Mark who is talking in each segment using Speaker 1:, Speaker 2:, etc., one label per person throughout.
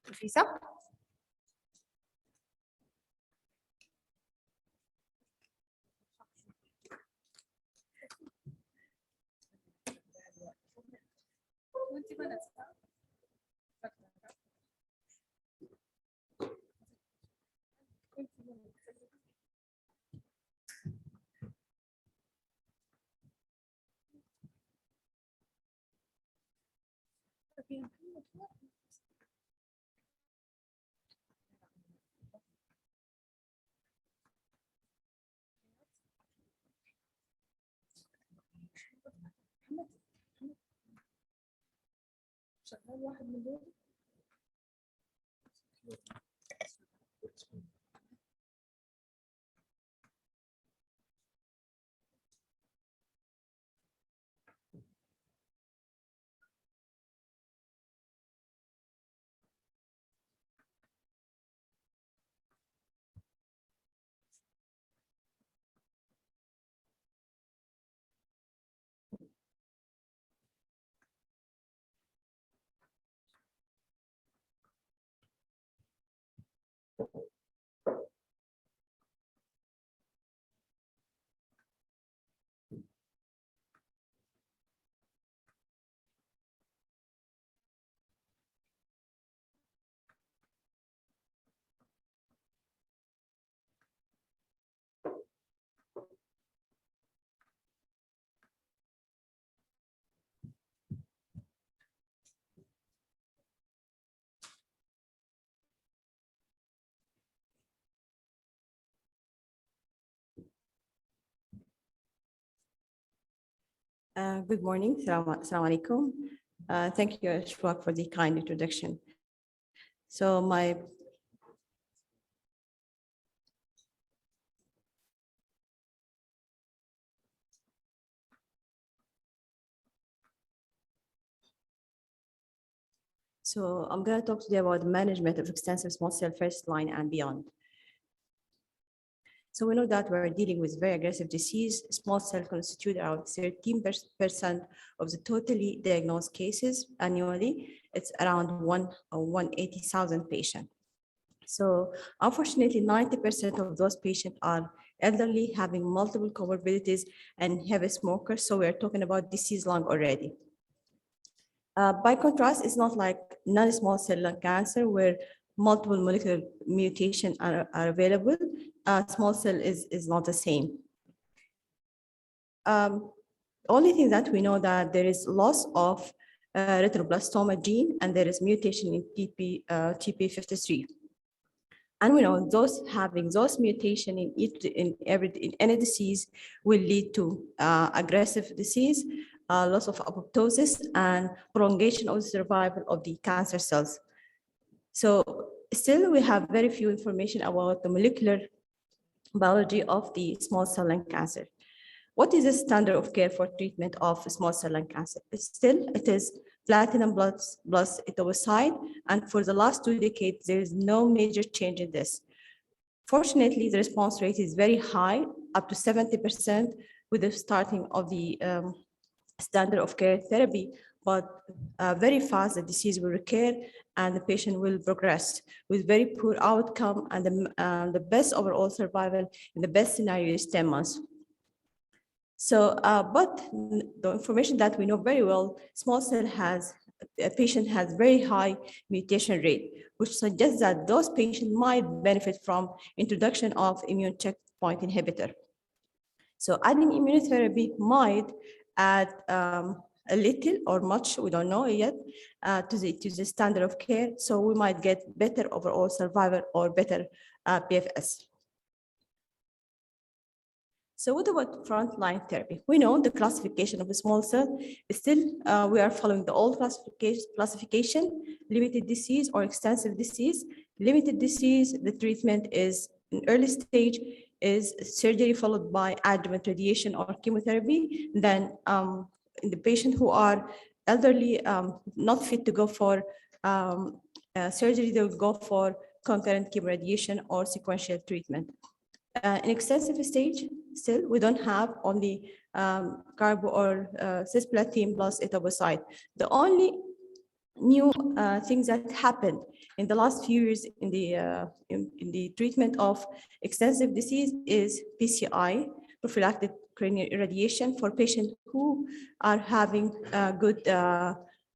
Speaker 1: Nafisa? شغال واحد من دول.
Speaker 2: Good morning. Assalamu alaikum. Thank you, Ashfaq, for the kind introduction. So I'm going to talk today about the management of extensive small cell first line and beyond. So we know that we're dealing with very aggressive disease. Small cell constitute around 13% of the totally diagnosed cases annually. It's around 180,000 patients. So unfortunately, 90% of those patients are elderly, having multiple comorbidities and heavy smokers. So we're talking about disease lung already. By contrast, it's not like non-small cell lung cancer where multiple molecular mutations are available. Small cell is not the same. Only thing that we know that there is loss of retinoblastoma gene and there is mutation in TP53. And we know those having those mutation in any disease will lead to aggressive disease, loss of apoptosis, and prolongation of the survival of the cancer cells. So still we have very few information about the molecular biology of the small cell lung cancer. What is the standard of care for treatment of small cell lung cancer? It is platinum plus etoposide, and for the last 2 decades, there is no major change in this. Fortunately, the response rate is very high, up to 70% with the starting of the standard of care therapy, but very fast the disease will recur and the patient will progress with very poor outcome, and the best overall survival in the best scenario is 10 months. So, but the information that we know very well, small cell a patient has very high mutation rate, which suggests that those patients might benefit from introduction of immune checkpoint inhibitor. So adding immunotherapy might add a little or much, we don't know yet, to the standard of care. So we might get better overall survival or better PFS. So what about frontline therapy? We know the classification of the small cell is still, we are following the old classification, limited disease or extensive disease. Limited disease, the treatment is in early stage, is surgery followed by adjuvant radiation or chemotherapy. Then in the patient who are elderly, not fit to go for surgery, they will go for concurrent chemoradiation or sequential treatment. In extensive stage, still, we don't have only carbo or cisplatin plus etoposide. The only new things that happened in the last few years in the treatment of extensive disease is PCI, prophylactic cranial irradiation, for patients who are having a good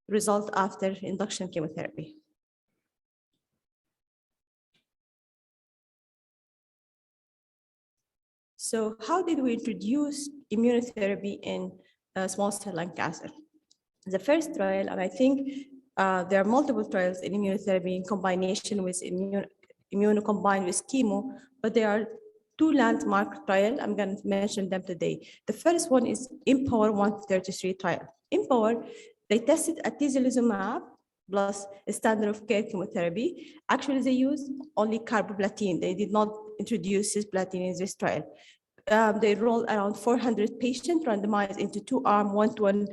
Speaker 2: result after induction chemotherapy. So how did we introduce immunotherapy in small cell lung cancer? The first trial, and I think there are multiple trials in immunotherapy in combination with immunocombined with chemo, but there are two landmark trials. I'm going to mention them today. The first one is Empower 133 trial. Empower, they tested atezolizumab plus standard of care chemotherapy. Actually, they used only carboplatin. They did not introduce cisplatin in this trial. They enrolled around 400 patients randomized into two-arm, one-to-one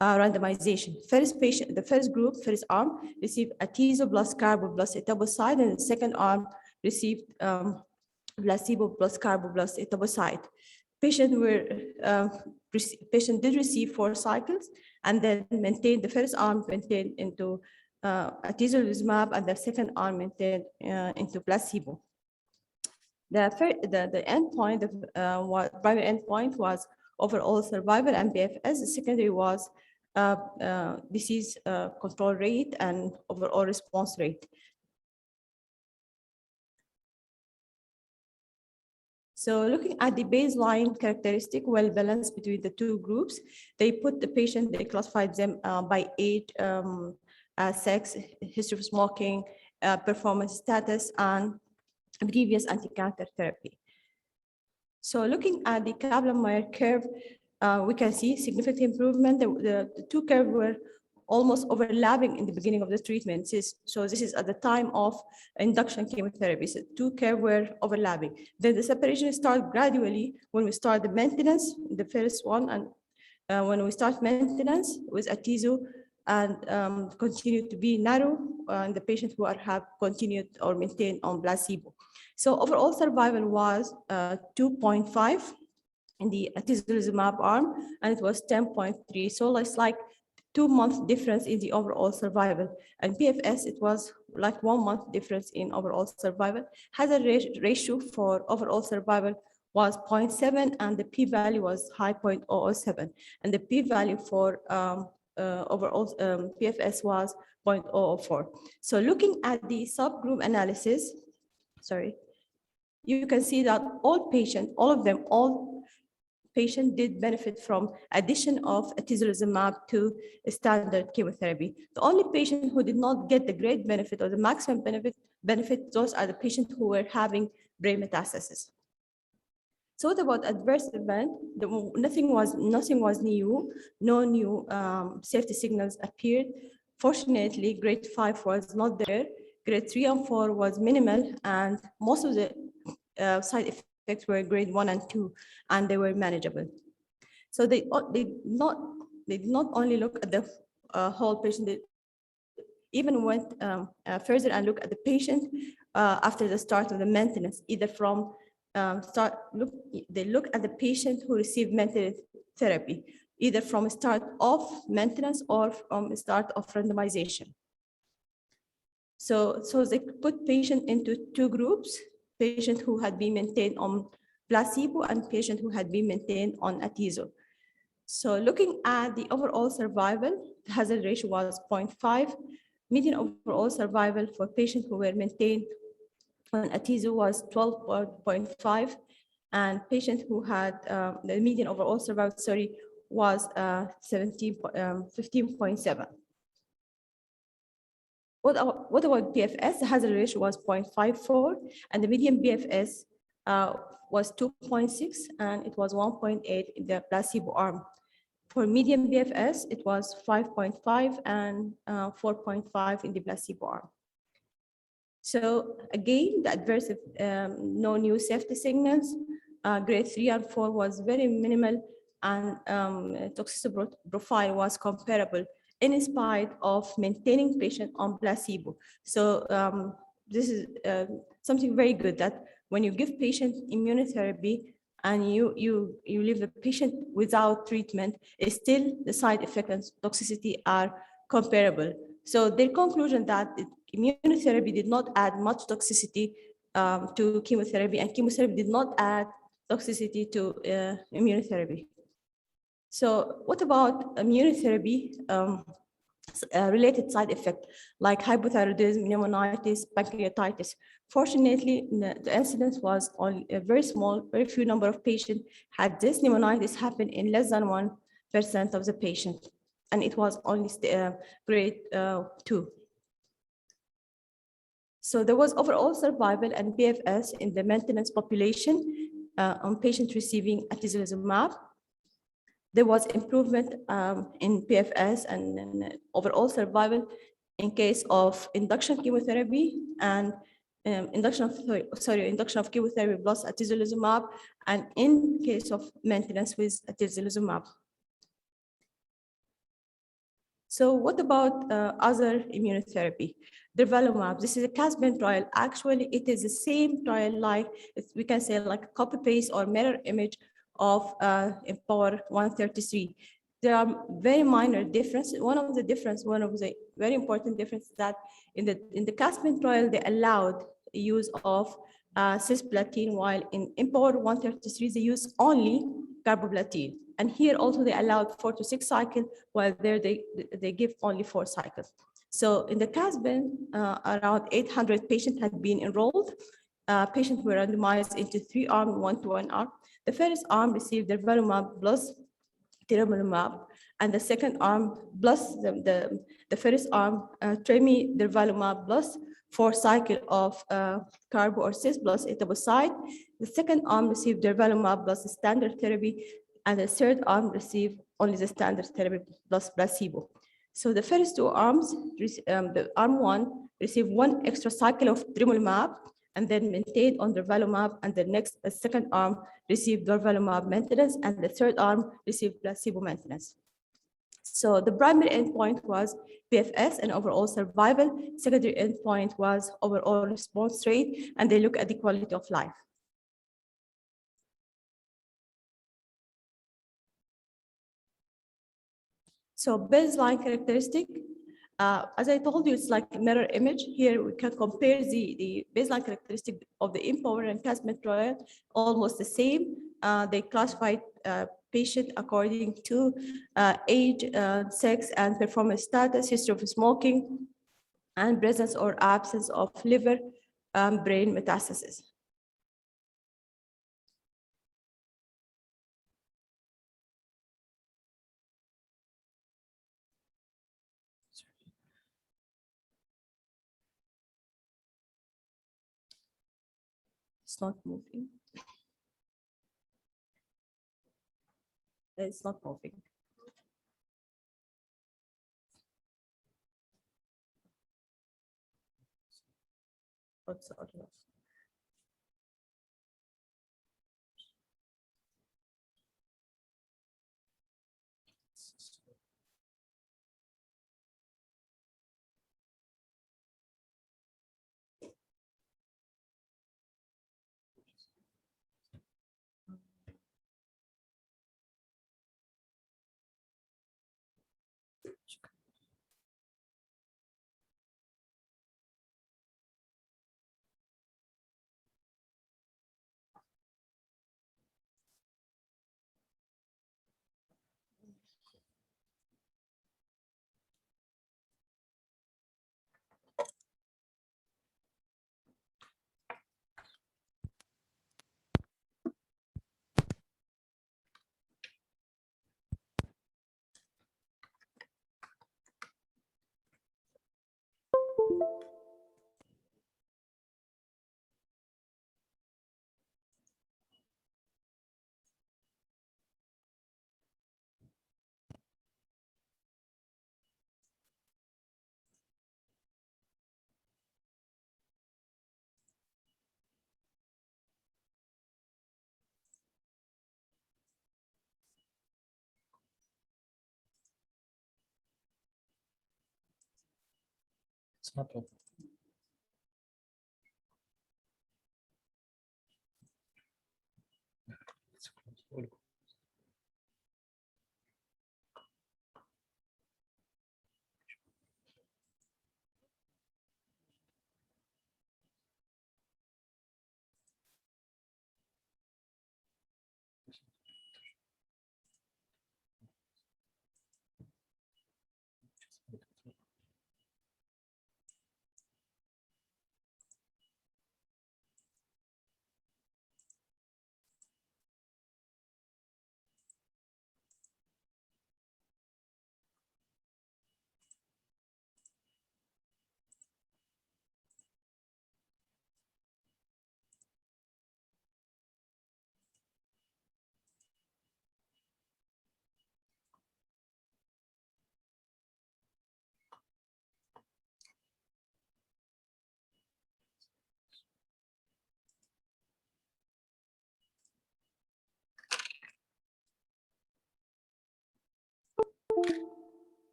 Speaker 2: randomization. The first group, first arm, received atezo plus carbo plus etoposide, and the second arm received placebo plus carbo plus etoposide. Patient did receive 4 cycles, and then maintained, the first arm maintained into atezolizumab, and the second arm maintained into placebo. The endpoint, the primary endpoint was overall survival and PFS. The secondary was disease control rate and overall response rate. So looking at the baseline characteristic, well balanced between the two groups, they put the patient, they classified them by age, sex, history of smoking, performance status, and previous anti-cancer therapy. So looking at the Kaplan-Meier curve, we can see significant improvement. The two curves were almost overlapping in the beginning of the treatment. So this is at the time of induction chemotherapy. So two curves were overlapping. Then the separation started gradually when we start the maintenance, the first one, and when we start maintenance with atezo, and continue to be narrow in the patients who have continued or maintained on placebo. So overall survival was 2.5 in the atezolizumab arm, and it was 10.3. So it's like 2-month difference in the overall survival. And PFS, it was like 1 month difference in overall survival. Hazard ratio for overall survival was 0.7, and the p-value was high 0.007. And the p-value for overall PFS was 0.004. So looking at the subgroup analysis, you can see that all patients did benefit from addition of atezolizumab to standard chemotherapy. The only patient who did not get the great benefit or the maximum benefit, those are the patients who were having brain metastasis. So what about adverse event? Nothing was new. No new safety signals appeared. Fortunately, grade 5 was not there. Grade 3 and 4 was minimal, and most of the side effects were grade 1 and 2, and they were manageable. So they did not only look at the whole patient, they even went further and looked at the patient after the start of the maintenance, either from they look at the patient who received maintenance therapy, either from start of maintenance or from start of randomization. So they put patient into two groups: patient who had been maintained on placebo and patient who had been maintained on atezo. So looking at the overall survival, the hazard ratio was 0.5. Median overall survival for patients who were maintained on atezo was 12.5, and patients who had the median overall survival, was 15.7. What about PFS? The hazard ratio was 0.54, and the median PFS was 2.6, and it was 1.8 in the placebo arm. For median PFS, it was 5.5 and 4.5 in the placebo arm. So again, the adverse, no new safety signals. Grade 3 and 4 was very minimal, and toxicity profile was comparable in spite of maintaining patient on placebo. So this is something very good, that when you give patient immunotherapy and you leave the patient without treatment, still the side effects and toxicity are comparable. So their conclusion that immunotherapy did not add much toxicity to chemotherapy, and chemotherapy did not add toxicity to immunotherapy. So what about immunotherapy related side effect like hypothyroidism, pneumonitis, pancreatitis? Fortunately, the incidence was only a very small, very few number of patients had this pneumonitis happen in less than 1% of the patient. And it was only grade 2. So there was overall survival and PFS in the maintenance population on patients receiving atezolizumab. There was improvement in PFS and overall survival in case of induction chemotherapy and induction of chemotherapy plus atezolizumab, and in case of maintenance with atezolizumab. So what about other immunotherapy? Durvalumab, this is a Caspian trial. Actually, it is the same trial, like we can say like a copy paste or mirror image of Empower 133. There are very minor differences. One of the very important differences that in the Caspian trial, they allowed use of cisplatin, while in Empower 133, they use only carboplatin. And here also they allowed 4 to 6 cycles, while there they give only 4 cycles. So in the Caspian, around 800 patients had been enrolled. Patients were randomized into 3 arms, 1-to-1 arm. The first arm received durvalumab plus tiragolumab, and the second arm plus the first arm, tremi durvalumab plus 4 cycles of carbo or cis plus etoposide. The second arm received durvalumab plus standard therapy, and the third arm received only the standard therapy plus placebo. So the first 2 arms, the arm 1 received 1 extra cycle of tremelimab and then maintained on durvalumab, and the second arm received durvalumab maintenance, and the third arm received placebo maintenance. So the primary endpoint was PFS and overall survival. Secondary endpoint was overall response rate, and they look at the quality of life. So baseline characteristic, as I told you, it's like a mirror image. Here we can compare the baseline characteristic of the Empower and Caspian trial, almost the same. They classified patient according to age, sex, and performance status, history of smoking, and presence or absence of liver brain metastasis. It's not moving. It's not moving. What's the audio?
Speaker 1: It's not open. It's closed.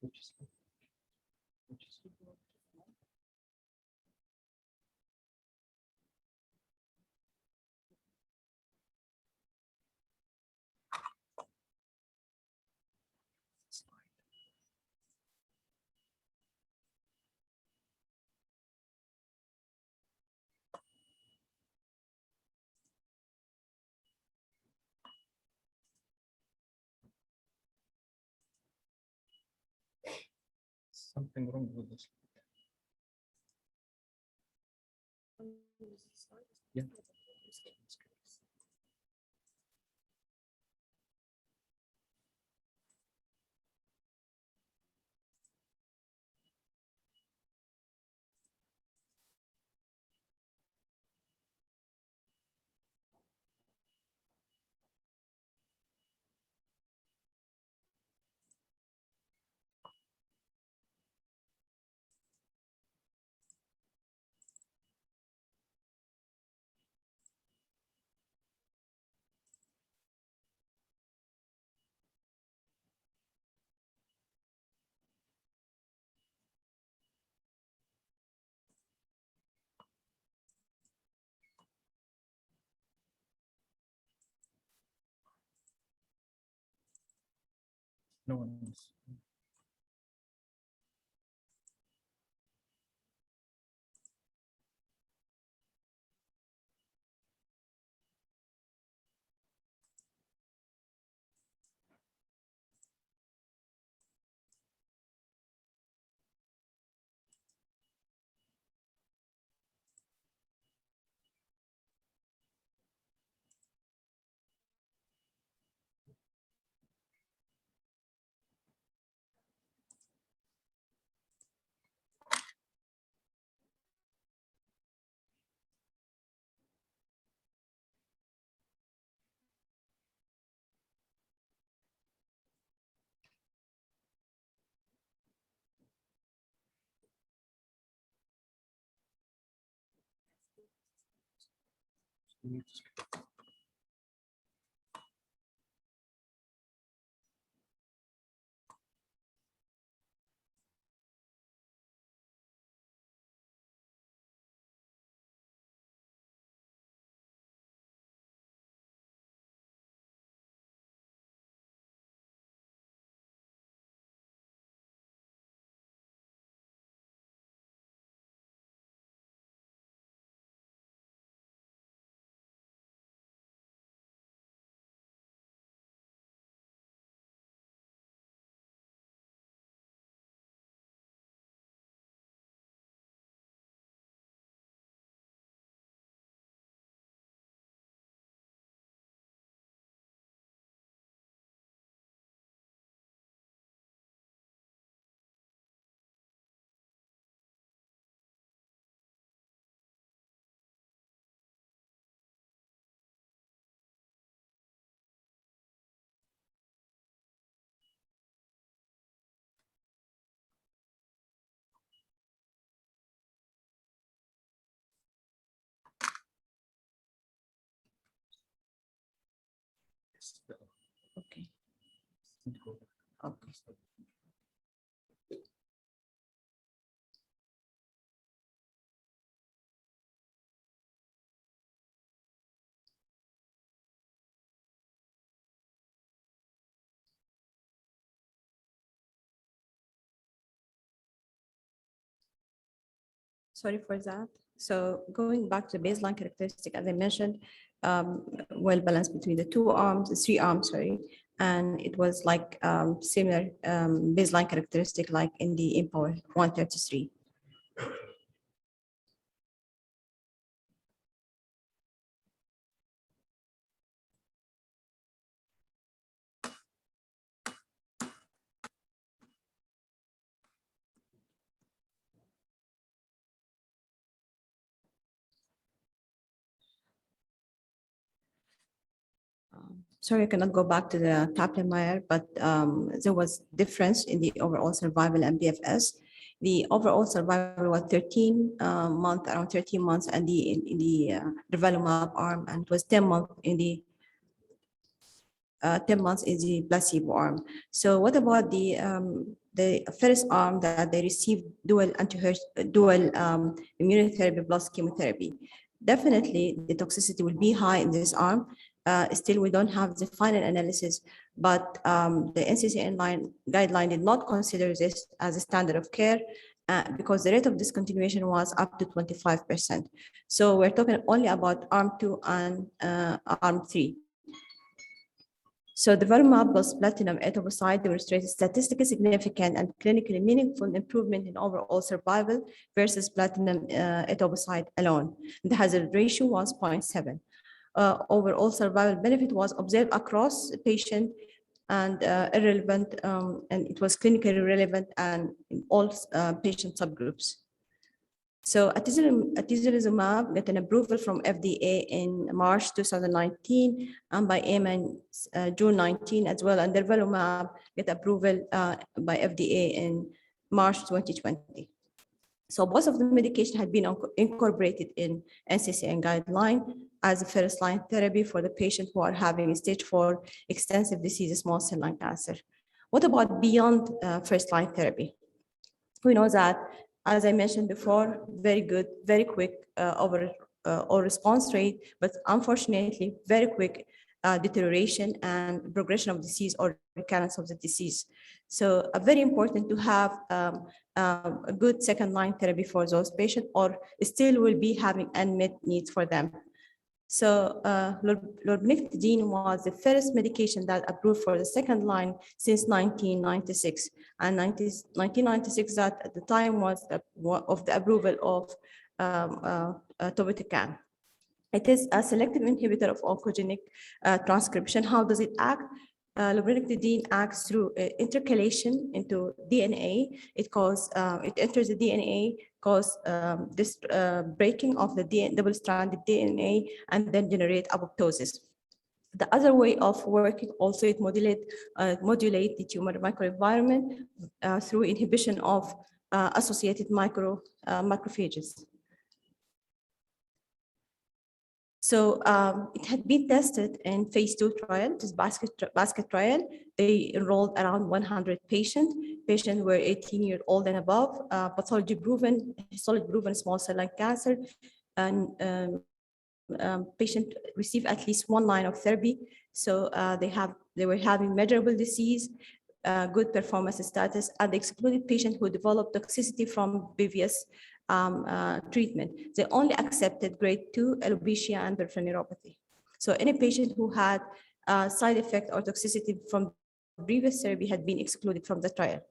Speaker 1: Which is which is something wrong with this. Yeah. No one else.
Speaker 2: Okay. Okay. Sorry for that. So going back to baseline characteristic, as I mentioned, well balanced between the three arms, sorry, and it was like similar baseline characteristic like in the Empower 133. Sorry, I cannot go back to the Kaplan-Meier, but there was difference in the overall survival and BFS. The overall survival was 13 months, around 13 months, and in the development arm, and it was 10 months in the 10 months is the placebo arm. So what about the first arm that they received dual immunotherapy plus chemotherapy? Definitely, the toxicity will be high in this arm. Still, we don't have the final analysis, but the NCCN guideline did not consider this as a standard of care because the rate of discontinuation was up to 25%. So we're talking only about arm 2 and arm 3. So the durvalumab plus platinum etoposide demonstrated statistically significant and clinically meaningful improvement in overall survival versus platinum etoposide alone. The hazard ratio was 0.7. Overall survival benefit was observed across patient and irrelevant, and it was clinically relevant and in all patient subgroups. So atezolizumab got an approval from FDA in March 2019 and by EMA in June 19 as well, and durvalumab got approval by FDA in March 2020. So both of the medication had been incorporated in NCCN guideline as a first-line therapy for the patient who are having stage 4 extensive disease, small cell lung cancer. What about beyond first-line therapy? We know that, as I mentioned before, very good, very quick or response rate, but unfortunately, very quick deterioration and progression of disease or recurrence of the disease. So very important to have a good second-line therapy for those patients, or still will be having unmet needs for them. So lurbinectedin was the first medication that approved for the second line since 1996. And 1996, that at the time was of the approval of topotecan. It is a selective inhibitor of oncogenic transcription. How does it act? Lurbinectedin acts through intercalation into DNA. It enters the DNA, cause this breaking of the double-stranded DNA, and then generate apoptosis. The other way of working also, it modulate the tumor microenvironment through inhibition of associated macrophages. So it had been tested in phase 2 trial, this basket trial. They enrolled around 100 patients. Patients were 18 years old and above, pathology proven, histology proven small cell lung cancer, and patient received at least one line of therapy. So they were having measurable disease, good performance status, and excluded patients who developed toxicity from previous treatment. They only accepted grade 2 alopecia and peripheral neuropathy. So any patient who had side effect or toxicity from previous therapy had been excluded from the trial.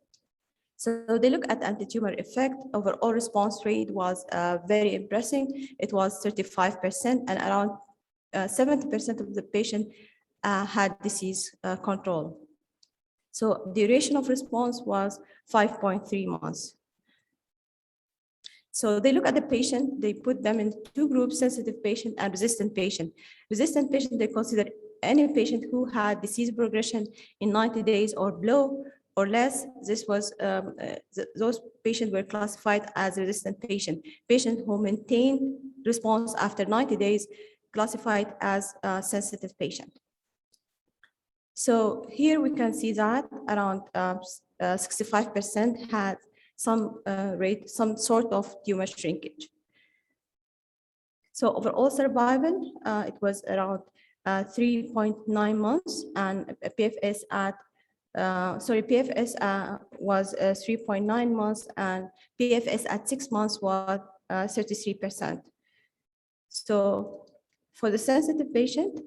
Speaker 2: So they look at anti-tumor effect. Overall response rate was very impressive. It was 35%, and around 70% of the patient had disease control. So duration of response was 5.3 months. So they look at the patient, they put them in two groups, sensitive patient and resistant patient. Resistant patient, they consider any patient who had disease progression in 90 days or below or less. This was, those patients were classified as resistant patient. Patient who maintained response after 90 days classified as a sensitive patient. So here we can see that around 65% had some sort of tumor shrinkage. So overall survival, it was around 3.9 months, and PFS was 3.9 months, and PFS at 6 months was 33%. So for the sensitive patient,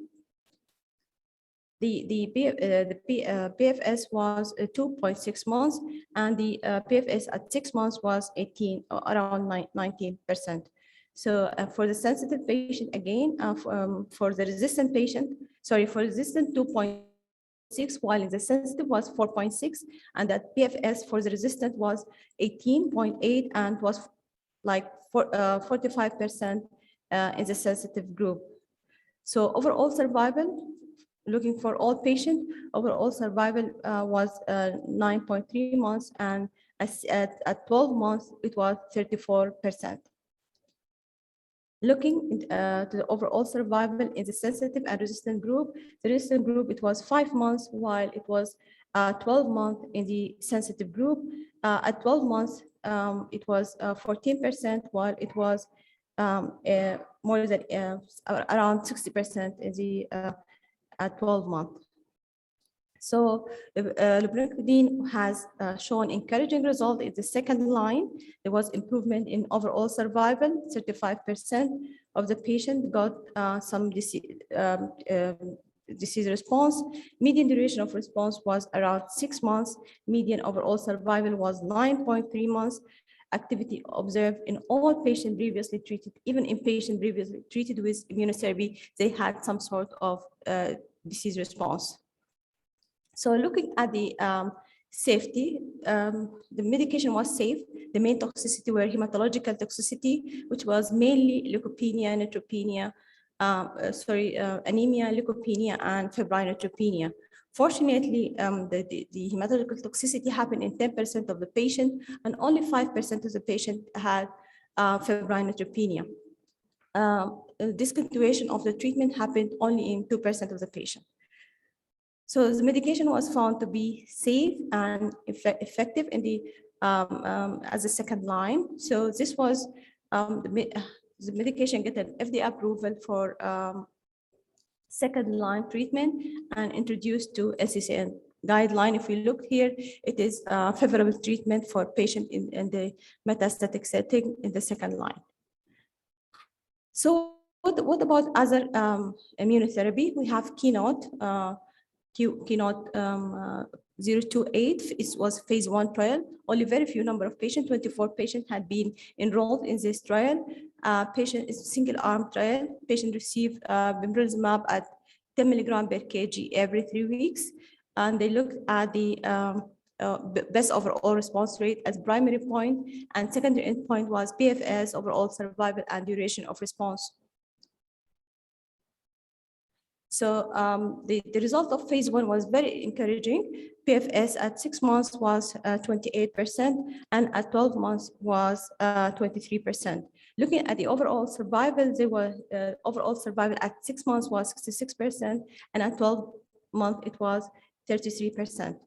Speaker 2: the PFS was 2.6 months, and the PFS at 6 months was around 19%. So for the sensitive patient, again, for the resistant patient, for resistant 2.6, while in the sensitive was 4.6, and that PFS for the resistant was 18.8, and was like 45% in the sensitive group. So overall survival, looking for all patients, overall survival was 9.3 months, and at 12 months, it was 34%. Looking to the overall survival in the sensitive and resistant group, the resistant group, it was 5 months, while it was 12 months in the sensitive group. At 12 months, it was 14%, while it was more than around 60% in the at 12 months. So lurbinectedin has shown encouraging result in the second line. There was improvement in overall survival. 35% of the patient got some disease response. Median duration of response was around 6 months. Median overall survival was 9.3 months. Activity observed in all patients previously treated, even in patients previously treated with immunotherapy, they had some sort of disease response. So looking at the safety, the medication was safe. The main toxicity were hematological toxicity, which was mainly leukopenia, neutropenia, anemia, leukopenia, and febrile neutropenia. Fortunately, the hematological toxicity happened in 10% of the patient, and only 5% of the patient had febrile neutropenia. Discontinuation of the treatment happened only in 2% of the patient. So the medication was found to be safe and effective in the as a second line. So this was the medication get an FDA approval for second line treatment and introduced to NCCN guideline. If we look here, it is favorable treatment for patient in the metastatic setting in the second line. So what about other immunotherapy? We have Keynote. Keynote 028, it was phase 1 trial. Only very few number of patients, 24 patients had been enrolled in this trial. Patient is a single arm trial. Patient received pembrolizumab at 10 milligram per kg every 3 weeks. And they looked at the best overall response rate as primary point, and secondary endpoint was PFS, overall survival, and duration of response. So the result of phase 1 was very encouraging. PFS at 6 months was 28%, and at 12 months was 23%. Looking at the overall survival, there was overall survival at 6 months was 66%, and at 12 months it was 33%.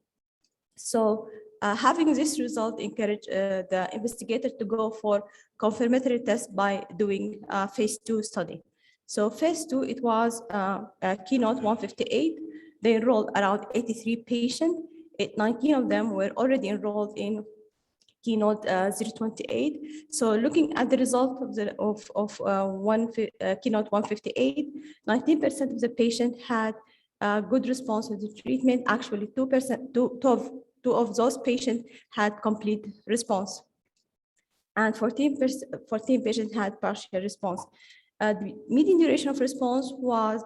Speaker 2: So having this result encouraged the investigator to go for confirmatory test by doing a phase 2 study. So phase 2, it was Keynote 158. They enrolled around 83 patients. 19 of them were already enrolled in Keynote 028. So looking at the result of Keynote 158, 19% of the patient had good response to the treatment. Actually, 2 of those patients had complete response, and 14 patients had partial response. The median duration of response was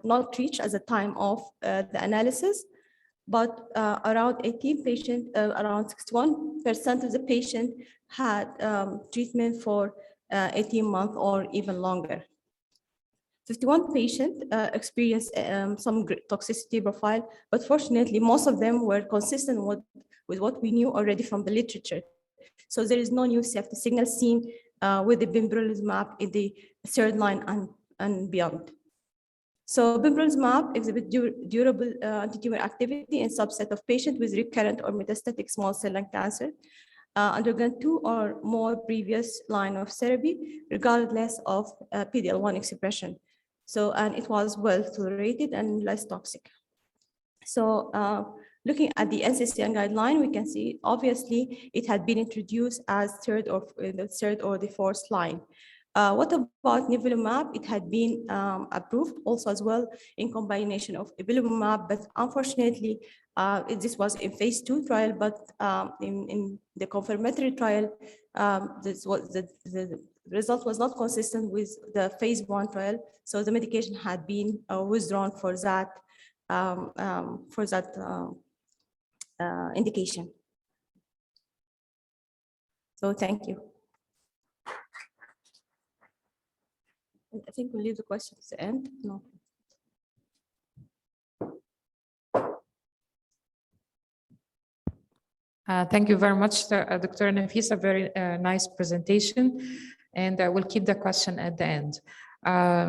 Speaker 2: not reached at the time of the analysis, but around 18 patients, around 61% of the patient had treatment for 18 months or even longer. 51 patients experienced some toxicity profile, but fortunately, most of them were consistent with what we knew already from the literature. So there is no new safety signal seen with the pembrolizumab in the third line and beyond. So pembrolizumab exhibits durable anti-tumor activity in subset of patients with recurrent or metastatic small cell lung cancer, undergone 2 or more previous line of therapy, regardless of PD-L1 expression. So, and it was well tolerated and less toxic. So looking at the NCCN guideline, we can see obviously it had been introduced as third or the fourth line. What about nivolumab? It had been approved also as well in combination of ipilimumab, but unfortunately, this was in phase 2 trial, but in the confirmatory trial, the result was not consistent with the phase 1 trial, so the medication had been withdrawn for that indication. So thank you. I think we'll leave the questions to the end. No.
Speaker 3: Thank you very much, Dr. Nafisa. Very nice presentation. and we'll keep the question at the end.